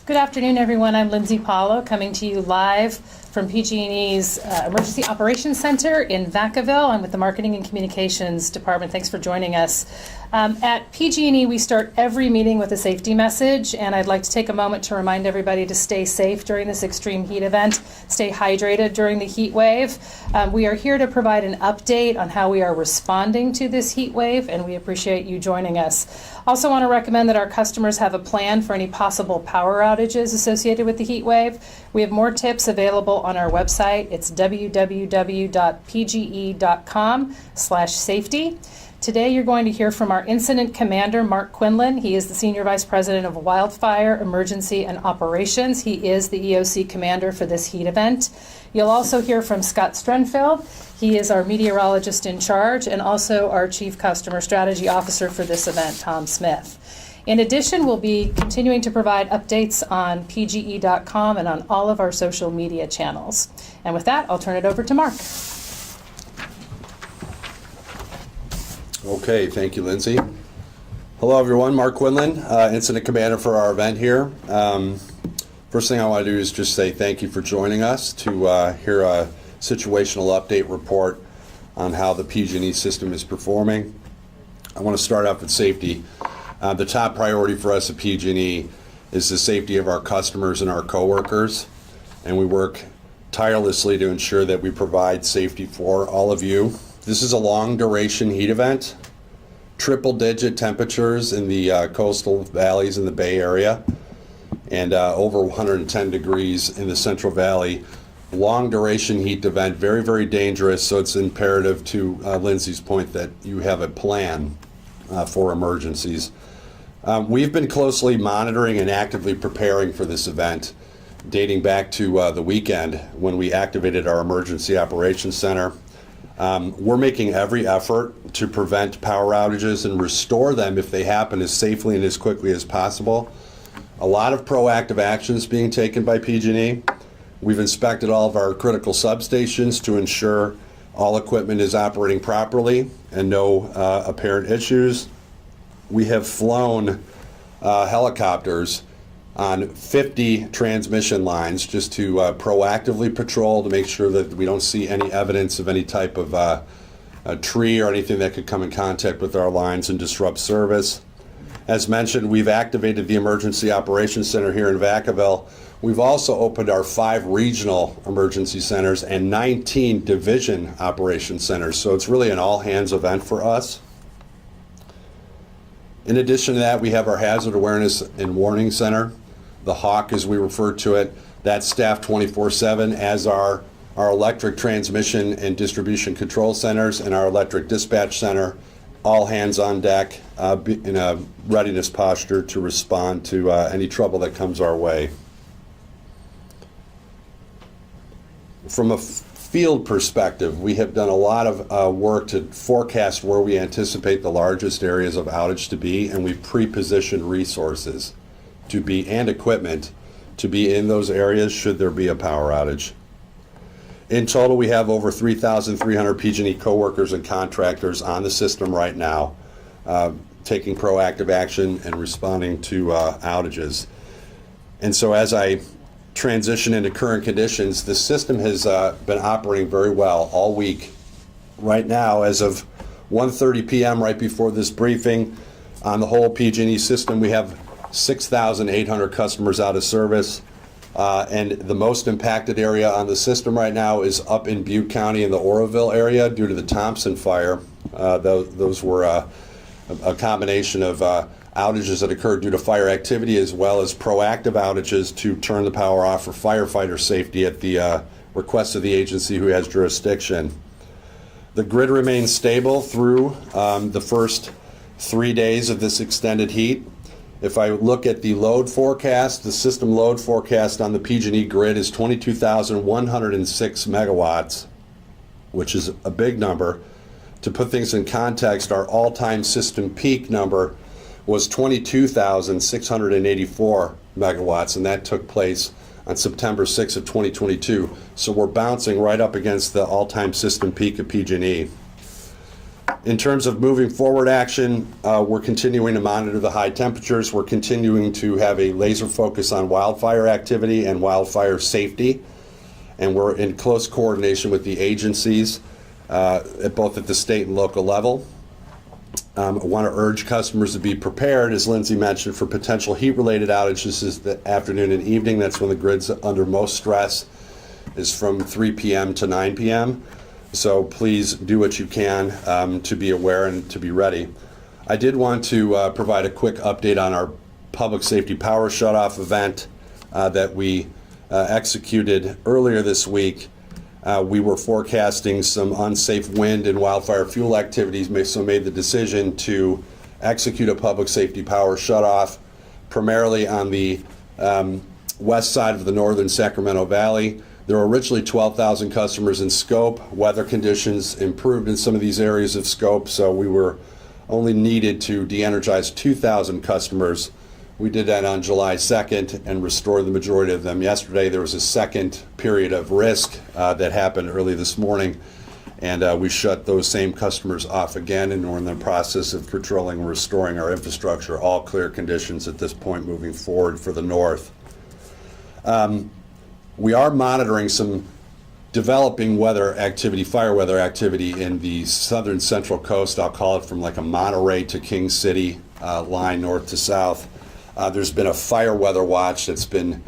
Good afternoon, everyone. I'm Lindsay Paulo, coming to you live from PG&E's Emergency Operations Center in Vacaville. I'm with the Marketing and Communications Department. Thanks for joining us. At PG&E, we start every meeting with a safety message, and I'd like to take a moment to remind everybody to stay safe during this extreme heat event, stay hydrated during the heat wave. We are here to provide an update on how we are responding to this heat wave, and we appreciate you joining us. Also want to recommend that our customers have a plan for any possible power outages associated with the heat wave. We have more tips available on our website. It's www.pge.com/safety. Today you're going to hear from our Incident Commander, Mark Quinlan. He is the Senior Vice President of Wildfire, Emergency, and Operations. He is the EOC Commander for this heat event. You'll also hear from Scott Strenfeld. He is our meteorologist in charge and also our Chief Customer Strategy Officer for this event, Tom Smith. In addition, we'll be continuing to provide updates on pge.com and on all of our social media channels. And with that, I'll turn it over to Mark. Okay, thank you, Lindsay. Hello, everyone. Mark Quinlan, Incident Commander for our event here. First thing I want to do is just say thank you for joining us to hear a situational update report on how the PG&E system is performing. I want to start off with safety. The top priority for us at PG&E is the safety of our customers and our coworkers, and we work tirelessly to ensure that we provide safety for all of you. This is a long duration heat event, triple digit temperatures in the coastal valleys in the Bay Area, and over 110 degrees in the Central Valley. Long duration heat event, very, very dangerous, so it's imperative to Lindsay's point that you have a plan for emergencies. We've been closely monitoring and actively preparing for this event, dating back to the weekend when we activated our Emergency Operations Center. We're making every effort to prevent power outages and restore them if they happen as safely and as quickly as possible. A lot of proactive actions being taken by PG&E. We've inspected all of our critical substations to ensure all equipment is operating properly and no apparent issues. We have flown helicopters on 50 transmission lines just to proactively patrol to make sure that we don't see any evidence of any type of a tree or anything that could come in contact with our lines and disrupt service. As mentioned, we've activated the Emergency Operations Center here in Vacaville. We've also opened our 5 regional emergency centers and 19 division operations centers, so it's really an all-hands event for us. In addition to that, we have our Hazard Awareness and Warning Center, the HAWK as we refer to it. That's staffed 24/7, as are our electric transmission and distribution control centers and our electric dispatch center, all hands on deck in a readiness posture to respond to any trouble that comes our way. From a field perspective, we have done a lot of work to forecast where we anticipate the largest areas of outage to be, and we've pre-positioned resources to be and equipment to be in those areas should there be a power outage. In total, we have over 3,300 PG&E coworkers and contractors on the system right now, taking proactive action and responding to outages. And so as I transition into current conditions, the system has been operating very well all week. Right now, as of 1:30 p.m., right before this briefing, on the whole PG&E system, we have 6,800 customers out of service. And the most impacted area on the system right now is up in Butte County in the Oroville area due to the Thompson fire. Those were a combination of outages that occurred due to fire activity as well as proactive outages to turn the power off for firefighter safety at the request of the agency who has jurisdiction. The grid remains stable through the first 3 days of this extended heat. If I look at the load forecast, the system load forecast on the PG&E grid is 22,106 megawatts, which is a big number. To put things in context, our all-time system peak number was 22,684 megawatts, and that took place on September 6th of 2022. So we're bouncing right up against the all-time system peak of PG&E. In terms of moving forward action, we're continuing to monitor the high temperatures. We're continuing to have a laser focus on wildfire activity and wildfire safety. And we're in close coordination with the agencies, both at the state and local level. I want to urge customers to be prepared, as Lindsay mentioned, for potential heat-related outages this afternoon and evening. That's when the grid's under most stress, is from 3 p.m. to 9 p.m. So please do what you can to be aware and to be ready. I did want to provide a quick update on our public safety power shutoff event that we executed earlier this week. We were forecasting some unsafe wind and wildfire fuel activities, so made the decision to execute a public safety power shutoff, primarily on the west side of the northern Sacramento Valley. There were originally 12,000 customers in scope. Weather conditions improved in some of these areas of scope, so we were only needed to de-energize 2,000 customers. We did that on July 2nd and restored the majority of them yesterday. There was a second period of risk that happened early this morning, and we shut those same customers off again, and we're in the process of patrolling and restoring our infrastructure. All clear conditions at this point moving forward for the north. We are monitoring some developing weather activity, fire weather activity in the southern central coast. I'll call it from like a Monterey to King City line north to south. There's been a fire weather watch that's been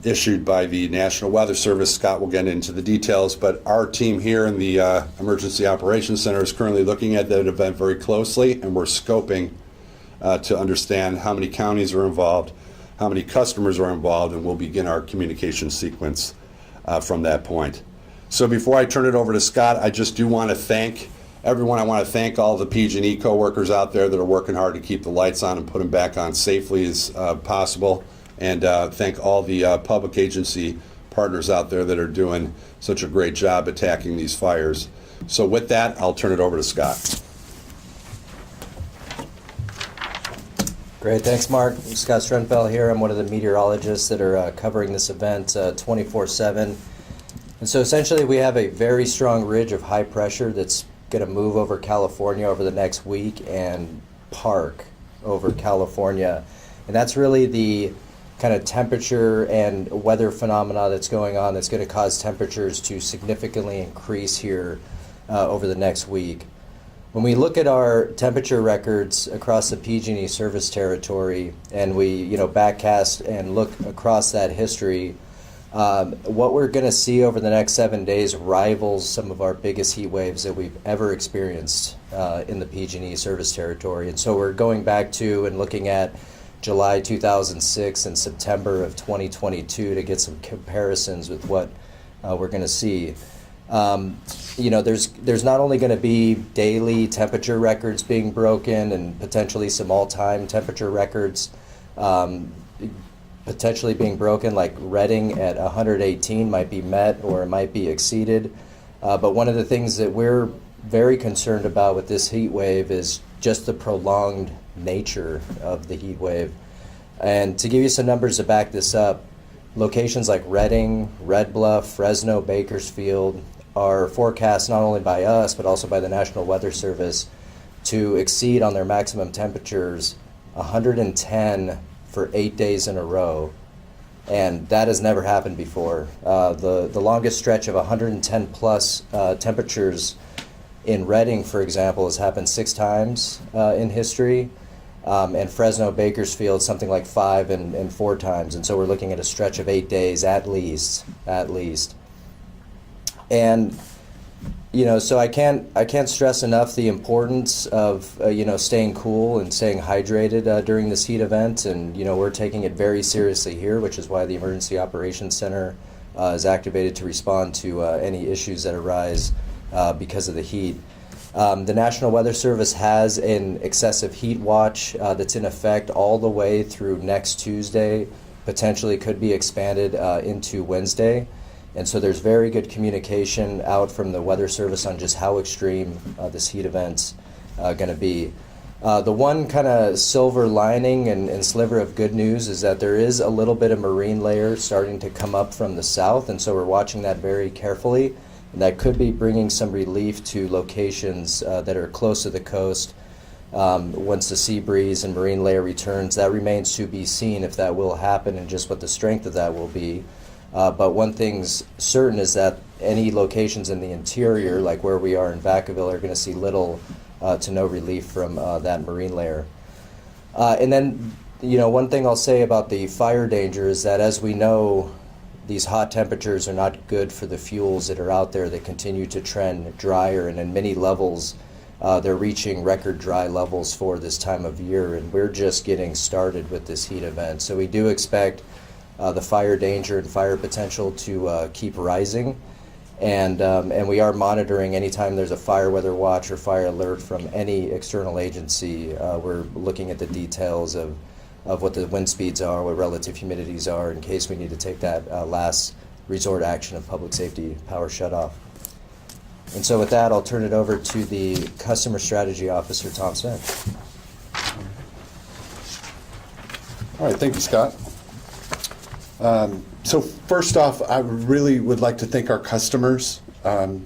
issued by the National Weather Service. Scott will get into the details, but our team here in the Emergency Operations Center is currently looking at that event very closely, and we're scoping to understand how many counties are involved, how many customers are involved, and we'll begin our communication sequence from that point. So before I turn it over to Scott, I just do want to thank everyone. I want to thank all the PG&E coworkers out there that are working hard to keep the lights on and put them back on safely as possible. And thank all the public agency partners out there that are doing such a great job attacking these fires. So with that, I'll turn it over to Scott. Great, thanks Mark. I'm Scott Strenfeld here. I'm one of the meteorologists that are covering this event 24/7. And so essentially we have a very strong ridge of high pressure that's going to move over California over the next week and park over California. And that's really the kind of temperature and weather phenomena that's going on that's going to cause temperatures to significantly increase here over the next week. When we look at our temperature records across the PG&E service territory and we backcast and look across that history, what we're going to see over the next 7 days rivals some of our biggest heat waves that we've ever experienced in the PG&E service territory. And so we're going back to and looking at July 2006 and September of 2022 to get some comparisons with what we're going to see. There's not only going to be daily temperature records being broken and potentially some all-time temperature records potentially being broken, like Reading at 118 might be met or it might be exceeded. But one of the things that we're very concerned about with this heat wave is just the prolonged nature of the heat wave. And to give you some numbers to back this up, locations like Reading, Red Bluff, Fresno, Bakersfield are forecast not only by us but also by the National Weather Service to exceed on their maximum temperatures 110 for 8 days in a row, and that has never happened before. The longest stretch of 110 plus temperatures in Reading, for example, has happened 6 times in history, and Fresno, Bakersfield, something like 5 and 4 times, and so we're looking at a stretch of 8 days at least. And so I can't stress enough the importance of staying cool and staying hydrated during this heat event, and we're taking it very seriously here, which is why the Emergency Operations Center is activated to respond to any issues that arise because of the heat. The National Weather Service has an excessive heat watch that's in effect all the way through next Tuesday, potentially could be expanded into Wednesday. And so there's very good communication out from the Weather Service on just how extreme this heat event's going to be. The one kind of silver lining and sliver of good news is that there is a little bit of marine layer starting to come up from the south, and so we're watching that very carefully. And that could be bringing some relief to locations that are close to the coast. Once the sea breeze and marine layer returns, that remains to be seen if that will happen and just what the strength of that will be. But one thing's certain is that any locations in the interior, like where we are in Vacaville, are going to see little to no relief from that marine layer. And then, one thing I'll say about the fire danger is that, as we know, these hot temperatures are not good for the fuels that are out there. They continue to trend drier, and in many levels, they're reaching record dry levels for this time of year, and we're just getting started with this heat event. So we do expect the fire danger and fire potential to keep rising, and we are monitoring anytime there's a fire weather watch or fire alert from any external agency. We're looking at the details of what the wind speeds are, what relative humidities are, in case we need to take that last resort action of public safety power shutoff. And so with that, I'll turn it over to the Customer Strategy Officer, Tom Smith. All right, thank you, Scott. So first off, I really would like to thank our customers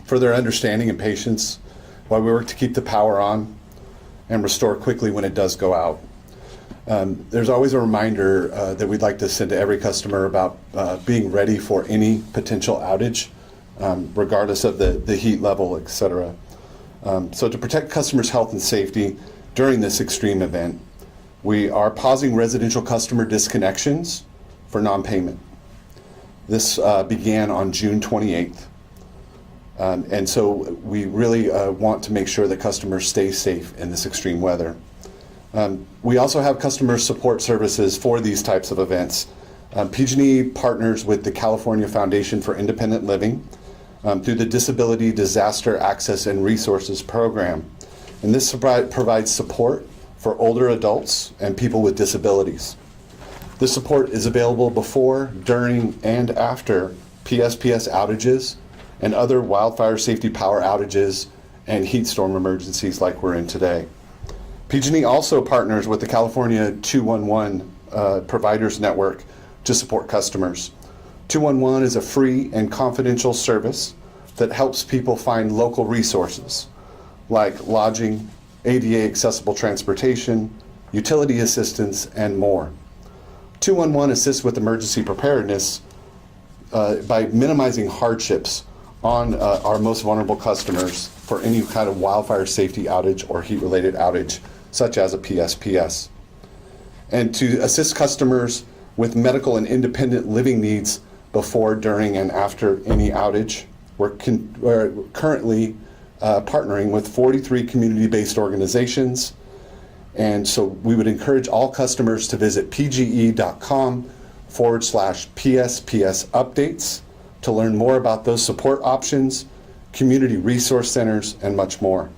for their understanding and patience while we work to keep the power on and restore quickly when it does go out. There's always a reminder that we'd like to send to every customer about being ready for any potential outage, regardless of the heat level, et cetera. So to protect customers' health and safety during this extreme event, we are pausing residential customer disconnections for non-payment. This began on June 28th. And so we really want to make sure that customers stay safe in this extreme weather. We also have customer support services for these types of events. PG&E partners with the California Foundation for Independent Living through the Disability Disaster Access and Resources Program. And this provides support for older adults and people with disabilities. This support is available before, during, and after PSPS outages and other wildfire safety power outages and heat storm emergencies like we're in today. PG&E also partners with the California 211 Providers Network to support customers. 211 is a free and confidential service that helps people find local resources like lodging, ADA accessible transportation, utility assistance, and more. 211 assists with emergency preparedness by minimizing hardships on our most vulnerable customers for any kind of wildfire safety outage or heat-related outage, such as a PSPS. And to assist customers with medical and independent living needs before, during, and after any outage, we're currently partnering with 43 community-based organizations. And so we would encourage all customers to visit pge.com/PSPS updates to learn more about those support options, community resource centers, and much more.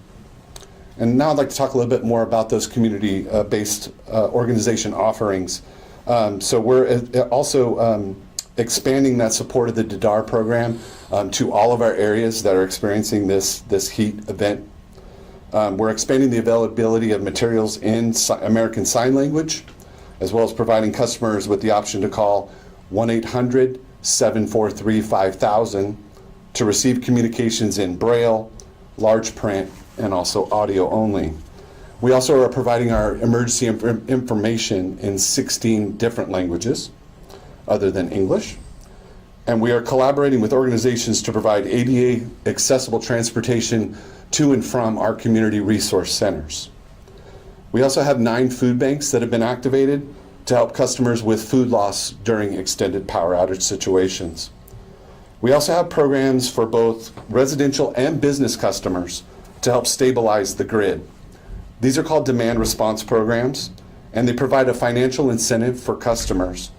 And now I'd like to talk a little bit more about those community-based organization offerings. So we're also expanding that support of the DDAR program to all of our areas that are experiencing this heat event. We're expanding the availability of materials in American Sign Language, as well as providing customers with the option to call 1-800-743-5000 to receive communications in Braille, large print, and also audio only. We also are providing our emergency information in 16 different languages other than English. And we are collaborating with organizations to provide ADA accessible transportation to and from our community resource centers. We also have 9 food banks that have been activated to help customers with food loss during extended power outage situations. We also have programs for both residential and business customers to help stabilize the grid. These are called demand response programs, and they provide a financial incentive for customers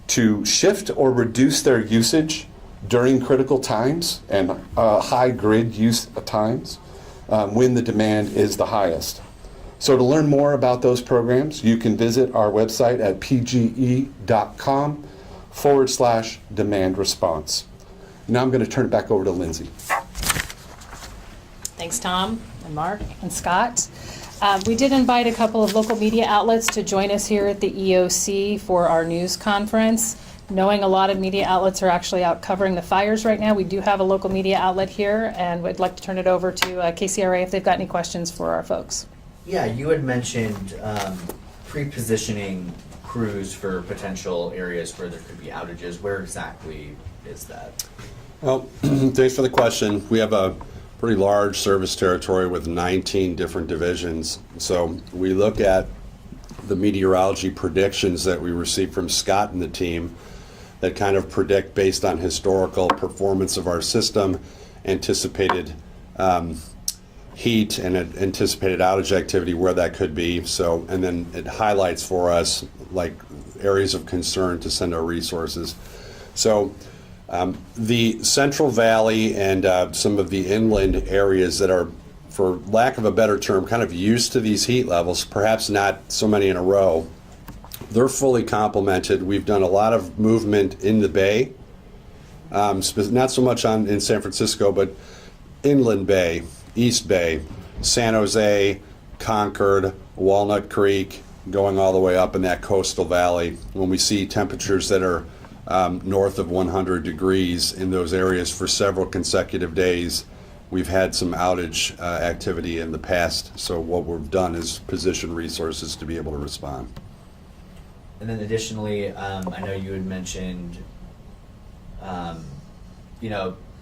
to shift or reduce their usage during critical times and high grid use times when the demand is the highest. So to learn more about those programs, you can visit our website at pge.com/demand response. Now I'm going to turn it back over to Lindsay. Thanks, Tom and Mark and Scott. We did invite a couple of local media outlets to join us here at the EOC for our news conference. knowing a lot of media outlets are actually out covering the fires right now, we do have a local media outlet here, and we'd like to turn it over to KCRA if they've got any questions for our folks. Yeah, you had mentioned pre-positioning crews for potential areas where there could be outages. Where exactly is that? Well, thanks for the question. We have a pretty large service territory with 19 different divisions. So we look at the meteorology predictions that we receive from Scott and the team that kind of predict based on historical performance of our system, anticipated heat and anticipated outage activity, where that could be. So, and then it highlights for us like areas of concern to send our resources. So the Central Valley and some of the inland areas that are, for lack of a better term, kind of used to these heat levels, perhaps not so many in a row, they're fully complemented. We've done a lot of movement in the Bay, not so much in San Francisco, but Inland Bay, East Bay, San Jose, Concord, Walnut Creek, going all the way up in that coastal valley. When we see temperatures that are north of 100 degrees in those areas for several consecutive days, we've had some outage activity in the past. So what we've done is position resources to be able to respond. And then additionally, I know you had mentioned,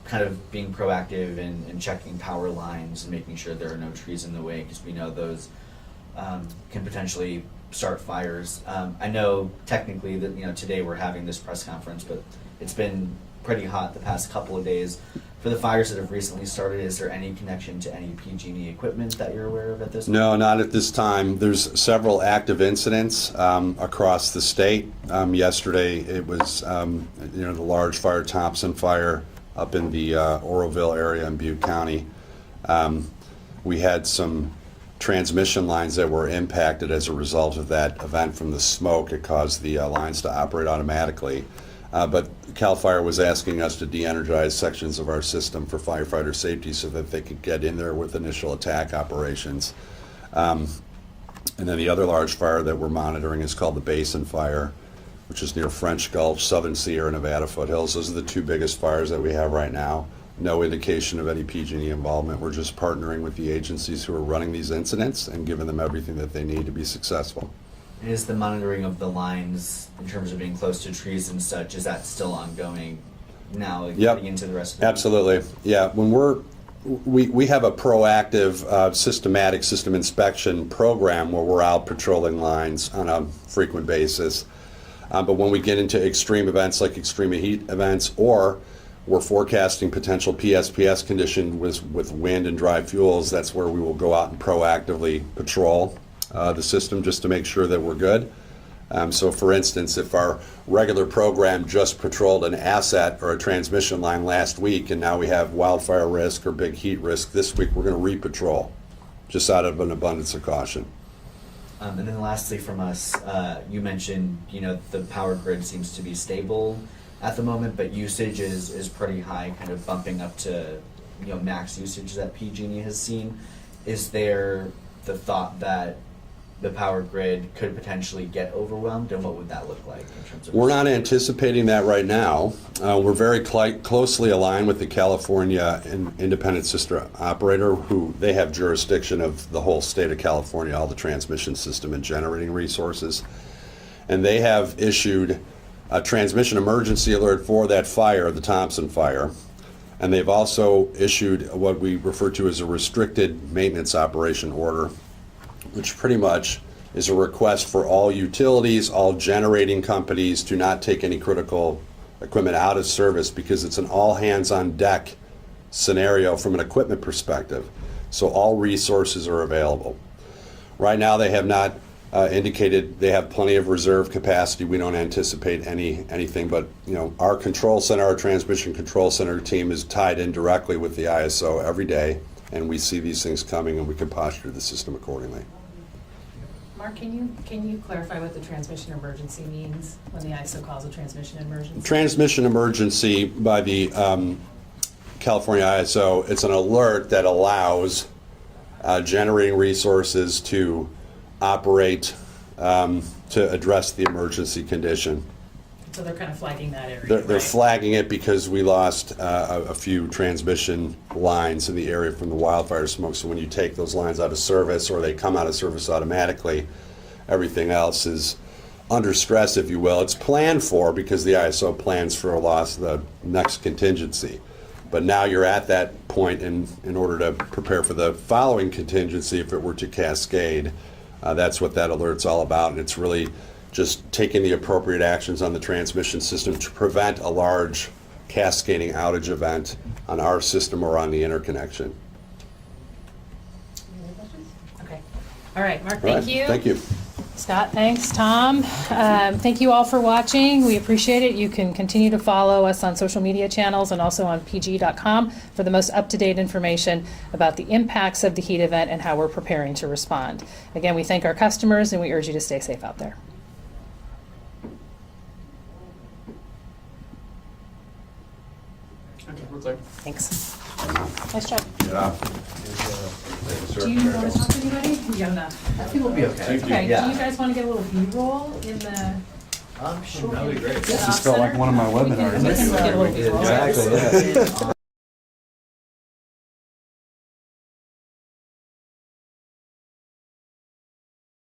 kind of being proactive and checking power lines and making sure there are no trees in the way, because we know those can potentially start fires. I know technically that today we're having this press conference, but it's been pretty hot the past couple of days. For the fires that have recently started, is there any connection to any PG&E equipment that you're aware of at this point? No, not at this time. There's several active incidents across the state. Yesterday it was the large fire, Thompson Fire, up in the Oroville area in Butte County. We had some transmission lines that were impacted as a result of that event from the smoke. It caused the lines to operate automatically. But CAL FIRE was asking us to de-energize sections of our system for firefighter safety so that they could get in there with initial attack operations. And then the other large fire that we're monitoring is called the Basin Fire, which is near French Gulch, Southern Sierra Nevada foothills. Those are the two biggest fires that we have right now. No indication of any PG&E involvement. We're just partnering with the agencies who are running these incidents and giving them everything that they need to be successful. And is the monitoring of the lines in terms of being close to trees and such, is that still ongoing now, getting into the rest of the Absolutely. Yeah, when we have a proactive systematic system inspection program where we're out patrolling lines on a frequent basis. But when we get into extreme events like extreme heat events, or we're forecasting potential PSPS condition with wind and dry fuels, that's where we will go out and proactively patrol the system just to make sure that we're good. So for instance, if our regular program just patrolled an asset or a transmission line last week and now we have wildfire risk or big heat risk this week, we're going to re-patrol just out of an abundance of caution. And then lastly from us, you mentioned, the power grid seems to be stable at the moment, but usage is pretty high, kind of bumping up to, max usage that PG&E has seen. Is there the thought that the power grid could potentially get overwhelmed, and what would that look like in terms of? We're not anticipating that right now. We're very closely aligned with the California Independent System Operator, who they have jurisdiction of the whole state of California, all the transmission system and generating resources. And they have issued a transmission emergency alert for that fire, the Thompson Fire. And they've also issued what we refer to as a restricted maintenance operation order, which pretty much is a request for all utilities, all generating companies to not take any critical equipment out of service, because it's an all hands on deck scenario from an equipment perspective. So all resources are available. Right now they have not indicated they have plenty of reserve capacity. We don't anticipate anything, but our control center, our transmission control center team is tied in directly with the ISO every day, and we see these things coming and we can posture the system accordingly. Mark, can you clarify what the transmission emergency means when the ISO calls a transmission emergency? Transmission emergency by the California ISO, it's an alert that allows generating resources to operate to address the emergency condition. So they're kind of flagging that area. They're right? flagging it because we lost a few transmission lines in the area from the wildfire smoke. So when you take those lines out of service or they come out of service automatically, everything else is under stress, if you will. It's planned for because the ISO plans for a loss of the next contingency. But now you're at that point in order to prepare for the following contingency if it were to cascade. That's what that alert's all about, and it's really just taking the appropriate actions on the transmission system to prevent a large cascading outage event on our system or on the interconnection. Any other questions? Okay. All right, Mark, All right, thank you. Thank you. Scott, thanks. Tom, thank you all for watching. We appreciate it. You can continue to follow us on social media channels and also on pg.com for the most up-to-date information about the impacts of the heat event and how we're preparing to respond. Again, we thank our customers and we urge you to stay safe out there. Okay, we're clear. Thanks. Nice job. Thank you, Do you want to talk to anybody? You got enough? I think we'll be okay. Okay, Yeah. do you guys want to get a little B-roll in the? Sure, that'd be great. This just felt like one of my webinars. We can get a little B-roll. Exactly, yeah.